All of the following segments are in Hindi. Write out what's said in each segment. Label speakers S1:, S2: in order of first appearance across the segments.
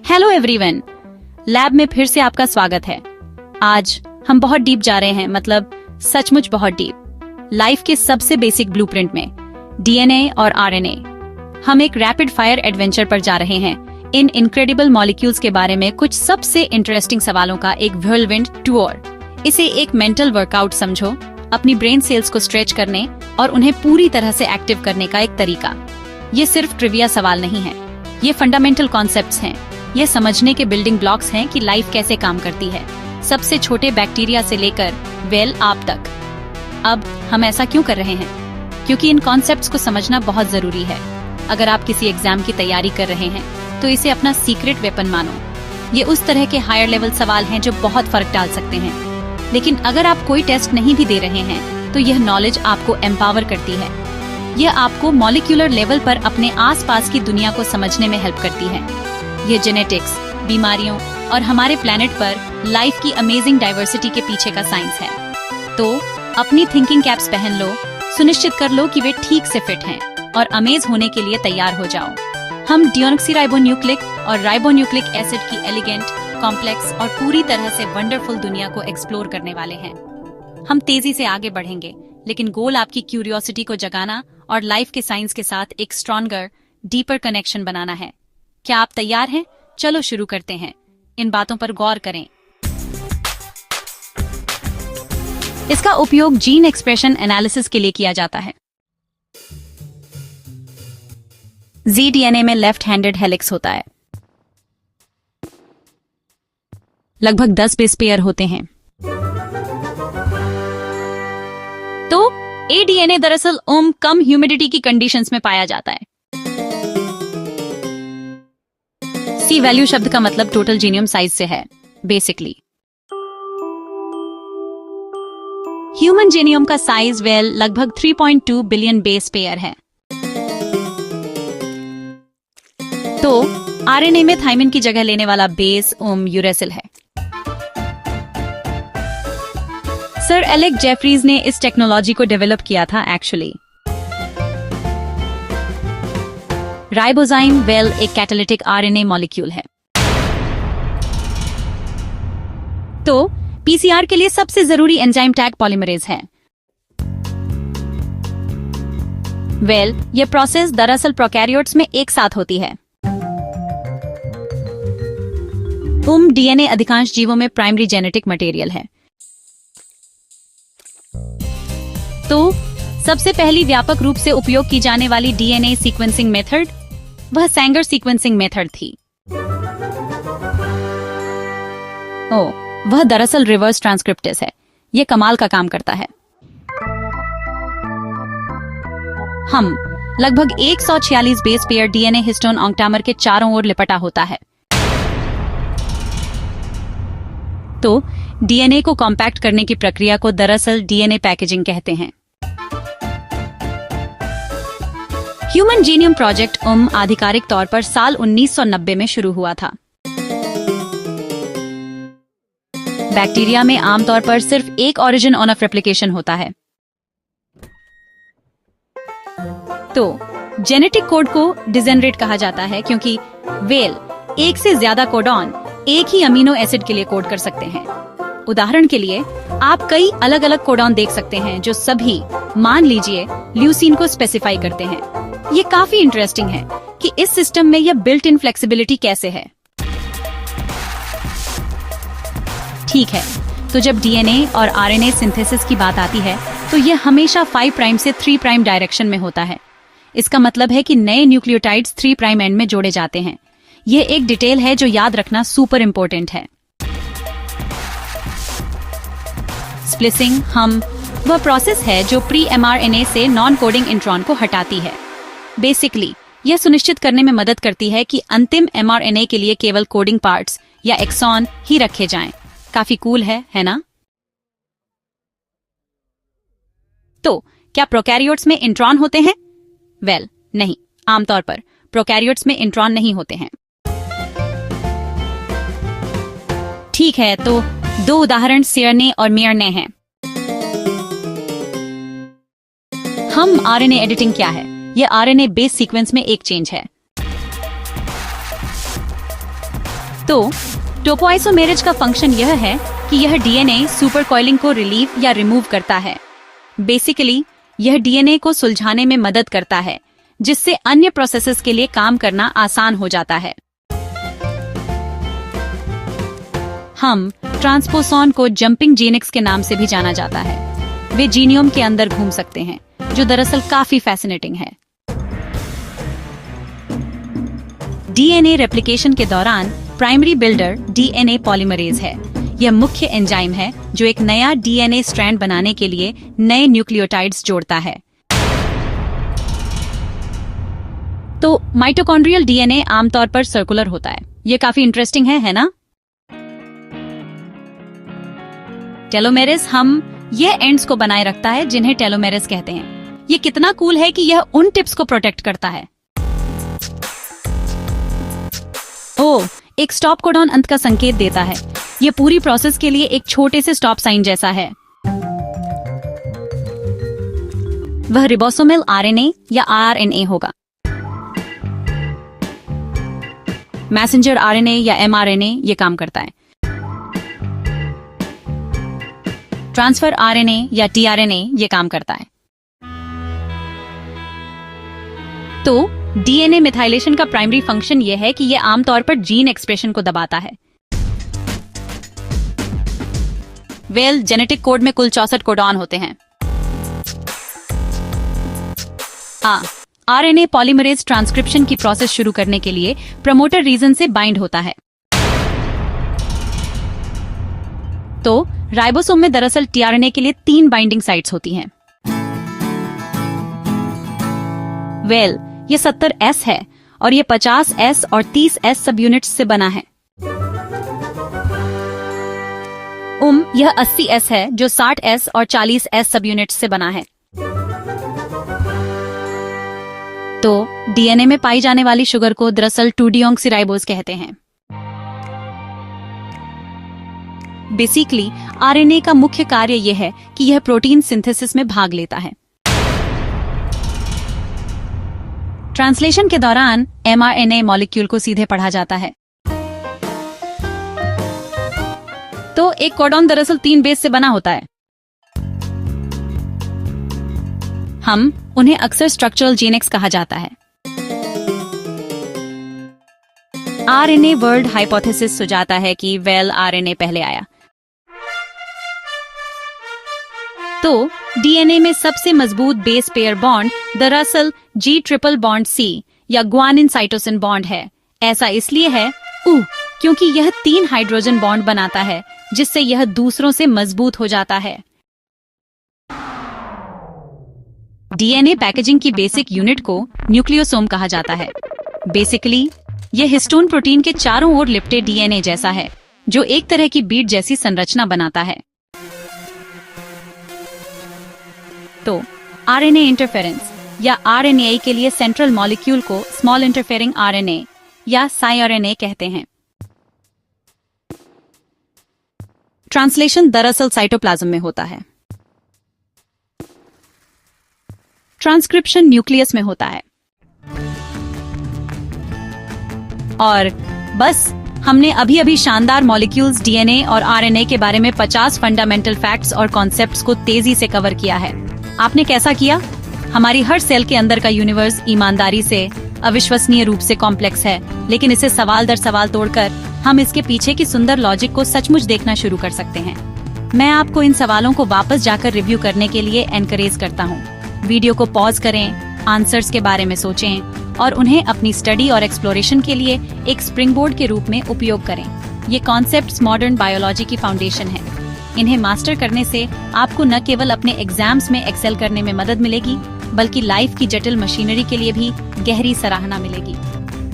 S1: हेलो एवरीवन, लैब में फिर से आपका स्वागत है। आज हम बहुत डीप जा रहे हैं, मतलब सचमुच बहुत डीप। लाइफ के सबसे बेसिक ब्लूप्रिंट में डीएनए और आरएनए। हम एक रैपिड फायर एडवेंचर पर जा रहे हैं, इन इनक्रेडिबल मॉलिक्यूल्स के बारे में कुछ सबसे इंटरेस्टिंग सवालों का एक व्हिर्लविंड टूर। इसे एक मेंटल वर्कआउट समझो, अपनी ब्रेन सेल्स को स्ट्रेच करने और उन्हें पूरी तरह से एक्टिव करने का एक तरीका। ये सिर्फ ट्रिविया सवाल नहीं है, ये फंडामेंटल कॉन्सेप्ट्स हैं। ये समझने के बिल्डिंग ब्लॉक्स हैं कि लाइफ कैसे काम करती है, सबसे छोटे बैक्टीरिया से लेकर आप तक। अब हम ऐसा क्यों कर रहे हैं? क्योंकि इन कॉन्सेप्ट्स को समझना बहुत जरूरी है। अगर आप किसी एग्जाम की तैयारी कर रहे हैं तो इसे अपना सीक्रेट वेपन मानो। ये उस तरह के हायर लेवल सवाल हैं जो बहुत फर्क डाल सकते हैं। लेकिन अगर आप कोई टेस्ट नहीं भी दे रहे हैं तो यह नॉलेज आपको एम्पावर करती है। यह आपको मॉलिक्यूलर लेवल पर अपने आसपास की दुनिया को समझने में हेल्प करती है। ये जेनेटिक्स, बीमारियों और हमारे प्लेनेट पर लाइफ की अमेजिंग डाइवर्सिटी के पीछे का साइंस है। तो अपनी थिंकिंग कैप्स पहन लो, सुनिश्चित कर लो कि वे ठीक से फिट हैं और अमेज होने के लिए तैयार हो जाओ। हम डिऑक्सीराइबोन्यूक्लिक और राइबोन्यूक्लिक एसिड की एलिगेंट, कॉम्प्लेक्स और पूरी तरह से वंडरफुल दुनिया को एक्सप्लोर करने वाले हैं। हम तेजी से आगे बढ़ेंगे, लेकिन गोल आपकी क्यूरियोसिटी को जगाना और लाइफ के साइंस के साथ एक स्ट्रॉन्गर, डीपर कनेक्शन बनाना है। क्या आप तैयार हैं? चलो शुरू करते हैं। इन बातों पर गौर करें। इसका उपयोग जीन एक्सप्रेशन एनालिसिस के लिए किया जाता है। जी-डीएनए में लेफ्ट हैंडेड हेलिक्स होता है। लगभग 10 बेस पेयर होते हैं। तो ए-डीएनए दरअसल कम ह्यूमिडिटी की कंडीशंस में पाया जाता है। सी वैल्यू शब्द का मतलब टोटल जीनियम साइज से है। बेसिकली ह्यूमन जीनियम का साइज लगभग 3.2 बिलियन बेस पेयर है। तो आरएनए में थाइमिन की जगह लेने वाला बेस यूरेसिल है। सर एलेक जेफरीज ने इस टेक्नोलॉजी को डेवलप किया था एक्चुअली। राइबोजाइम एक कैटालिटिक आरएनए मॉलिक्यूल है। तो पीसीआर के लिए सबसे जरूरी एंजाइम टैग पॉलीमरेज है। यह प्रोसेस दरअसल प्रोकैरियोट्स में एक साथ होती है। डीएनए अधिकांश जीवों में प्राइमरी जेनेटिक मटेरियल है। तो सबसे पहली व्यापक रूप से उपयोग की जाने वाली डीएनए सीक्वेंसिंग मेथड वह सैंगर सीक्वेंसिंग मेथड थी। वह दरअसल रिवर्स ट्रांसक्रिप्टेस है। यह कमाल का काम करता है। हम लगभग 146 base pair DNA histone octamer के चारों ओर लिपटा होता है। तो डीएनए को कॉम्पैक्ट करने की प्रक्रिया को दरअसल डीएनए पैकेजिंग कहते हैं। ह्यूमन जीनियम प्रोजेक्ट आधिकारिक तौर पर साल 1990 में शुरू हुआ था। बैक्टीरिया में आमतौर पर सिर्फ एक ओरिजिन ऑन ऑफ रेप्लिकेशन होता है। तो जेनेटिक कोड को डिजेनरेट कहा जाता है क्योंकि एक से ज्यादा कोडॉन एक ही अमीनो एसिड के लिए कोड कर सकते हैं। उदाहरण के लिए आप कई अलग अलग कोडॉन देख सकते हैं जो सभी, मान लीजिए, ल्यूसीन को स्पेसिफाई करते हैं। ये काफी इंटरेस्टिंग है कि इस सिस्टम में यह बिल्ट इन फ्लेक्सिबिलिटी कैसे है। ठीक है, तो जब डीएनए और आरएनए सिंथेसिस की बात आती है तो यह हमेशा 5 प्राइम से 3 प्राइम डायरेक्शन में होता है। इसका मतलब है कि नए न्यूक्लियोटाइड्स 3 प्राइम एंड में जोड़े जाते हैं। यह एक डिटेल है जो याद रखना सुपर इंपॉर्टेंट है। स्प्लिसिंग वह प्रोसेस है जो प्री एमआरएनए से नॉन कोडिंग इंट्रॉन को हटाती है। बेसिकली यह सुनिश्चित करने में मदद करती है कि अंतिम एमआरएनए के लिए केवल कोडिंग पार्ट्स या एक्सॉन ही रखे जाएं। काफी कूल है ना? तो क्या प्रोकैरियोट्स में इंट्रॉन होते हैं? नहीं, आमतौर पर प्रोकैरियोट्स में इंट्रॉन नहीं होते हैं। ठीक है, तो 2 उदाहरण सीआरएनए और मीआरएनए हैं। हम आरएनए एडिटिंग क्या है? यह आरएनए बेस सीक्वेंस में एक चेंज है। तो टोपोआइसोमेरेज का फंक्शन यह है कि यह डीएनए सुपर कॉइलिंग को रिलीव या रिमूव करता है। बेसिकली यह डीएनए को सुलझाने में मदद करता है, जिससे अन्य प्रोसेसेस के लिए काम करना आसान हो जाता है। हम ट्रांसपोसॉन को जंपिंग जीनिक्स के नाम से भी जाना जाता है। वे जीनियोम के अंदर घूम सकते हैं, जो दरअसल काफी फैसिनेटिंग है। डीएनए रेप्लिकेशन के दौरान प्राइमरी बिल्डर डीएनए पॉलीमरेज है। यह मुख्य एंजाइम है जो एक नया डीएनए स्ट्रैंड बनाने के लिए नए न्यूक्लियोटाइड्स जोड़ता है। तो माइटोकॉन्ड्रियल डीएनए आमतौर पर सर्कुलर होता है। यह काफी इंटरेस्टिंग है ना? टेलोमेरेस हम यह एंड्स को बनाए रखता है जिन्हें टेलोमेरेस कहते हैं। ये कितना कूल है कि यह उन टिप्स को प्रोटेक्ट करता है। ओह, एक स्टॉप कोडॉन अंत का संकेत देता है। यह पूरी प्रोसेस के लिए एक छोटे से स्टॉप साइन जैसा है। वह रिबोसोमल आरएनए या आरएनए होगा। मैसेंजर आरएनए या एमआरएनए ये काम करता है। ट्रांसफर आरएनए या टीआरएनए ये काम करता है। तो डीएनए मिथाइलेशन का प्राइमरी फंक्शन यह है कि यह आमतौर पर जीन एक्सप्रेशन को दबाता है। जेनेटिक कोड में कुल 64 कोडॉन होते हैं। आरएनए पॉलीमरेज ट्रांसक्रिप्शन की प्रोसेस शुरू करने के लिए प्रमोटर रीजन से बाइंड होता है। तो राइबोसोम में दरअसल टीआरएनए के लिए 3 बाइंडिंग साइट्स होती हैं। ये 70S है और ये 50S और 30S सब यूनिट्स से बना है। यह 80S है जो 60S और 40S सब यूनिट्स से बना है। तो डीएनए में पाई जाने वाली शुगर को दरअसल 2-डीऑक्सीराइबोज कहते हैं। बेसिकली आरएनए का मुख्य कार्य यह है कि यह प्रोटीन सिंथेसिस में भाग लेता है। ट्रांसलेशन के दौरान एमआरएनए मॉलिक्यूल को सीधे पढ़ा जाता है। तो एक कोडॉन दरअसल 3 बेस से बना होता है। हम उन्हें अक्सर स्ट्रक्चरल जीनेक्स कहा जाता है। आरएनए वर्ल्ड हाइपोथेसिस सुझाता है कि आरएनए पहले आया। तो डीएनए में सबसे मजबूत बेस पेयर बॉन्ड दरअसल G++ या ग्वानिन साइटोसिन बॉन्ड है। ऐसा इसलिए है क्योंकि यह 3 हाइड्रोजन बॉन्ड बनाता है, जिससे यह दूसरों से मजबूत हो जाता है। डीएनए पैकेजिंग की बेसिक यूनिट को न्यूक्लियोसोम कहा जाता है। बेसिकली यह हिस्टोन प्रोटीन के चारों ओर लिपटे डीएनए जैसा है, जो एक तरह की बीट जैसी संरचना बनाता है। तो आरएनए इंटरफेरेंस या आरएनए के लिए सेंट्रल मॉलिक्यूल को स्मॉल इंटरफेरिंग आरएनए या साइआरएनए कहते हैं। ट्रांसलेशन दरअसल साइटोप्लाज्म में होता है। ट्रांसक्रिप्शन न्यूक्लियस में होता है। और बस हमने अभी शानदार मॉलिक्यूल्स डीएनए और आरएनए के बारे में 50 फंडामेंटल फैक्ट्स और कॉन्सेप्ट्स को तेजी से कवर किया है। आपने कैसा किया? हमारी हर सेल के अंदर का यूनिवर्स ईमानदारी से अविश्वसनीय रूप से कॉम्प्लेक्स है, लेकिन इसे सवाल दर सवाल तोड़कर हम इसके पीछे की सुंदर लॉजिक को सचमुच देखना शुरू कर सकते हैं। मैं आपको इन सवालों को वापस जाकर रिव्यू करने के लिए एनकरेज करता हूँ। वीडियो को पॉज करें, आंसर्स के बारे में सोचें और उन्हें अपनी स्टडी और एक्सप्लोरेशन के लिए एक स्प्रिंगबोर्ड के रूप में उपयोग करें। ये कॉन्सेप्ट्स मॉडर्न बायोलॉजी की फाउंडेशन है। इन्हें मास्टर करने से आपको न केवल अपने एग्जाम्स में एक्सेल करने में मदद मिलेगी, बल्कि लाइफ की जटिल मशीनरी के लिए भी गहरी सराहना मिलेगी।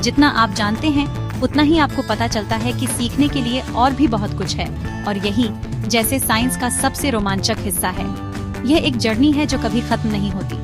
S1: जितना आप जानते हैं उतना ही आपको पता चलता है कि सीखने के लिए और भी बहुत कुछ है, और यही जैसे साइंस का सबसे रोमांचक हिस्सा है। यह एक जर्नी है जो कभी खत्म नहीं होती।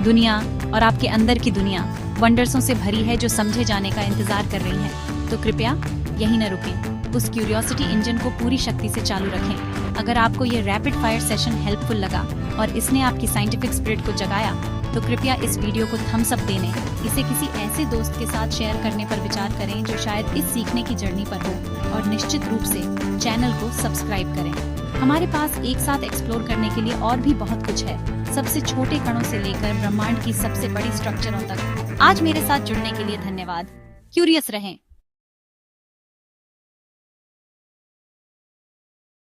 S1: दुनिया और आपके अंदर की दुनिया वंडर्सों से भरी है जो समझे जाने का इंतजार कर रही है। तो कृपया यहीं न रुकें, उस क्यूरियोसिटी इंजन को पूरी शक्ति से चालू रखें। अगर आपको ये रैपिड फायर सेशन हेल्पफुल लगा और इसने आपकी साइंटिफिक स्पिरिट को जगाया, तो कृपया इस वीडियो को थम्स अप देने, इसे किसी ऐसे दोस्त के साथ शेयर करने पर विचार करें जो शायद इस सीखने की जर्नी पर हो, और निश्चित रूप से चैनल को सब्सक्राइब करें। हमारे पास एक साथ एक्सप्लोर करने के लिए और भी बहुत कुछ है, सबसे छोटे कणों से लेकर ब्रह्मांड की सबसे बड़ी स्ट्रक्चरों तक। आज मेरे साथ जुड़ने के लिए धन्यवाद। क्यूरियस रहें।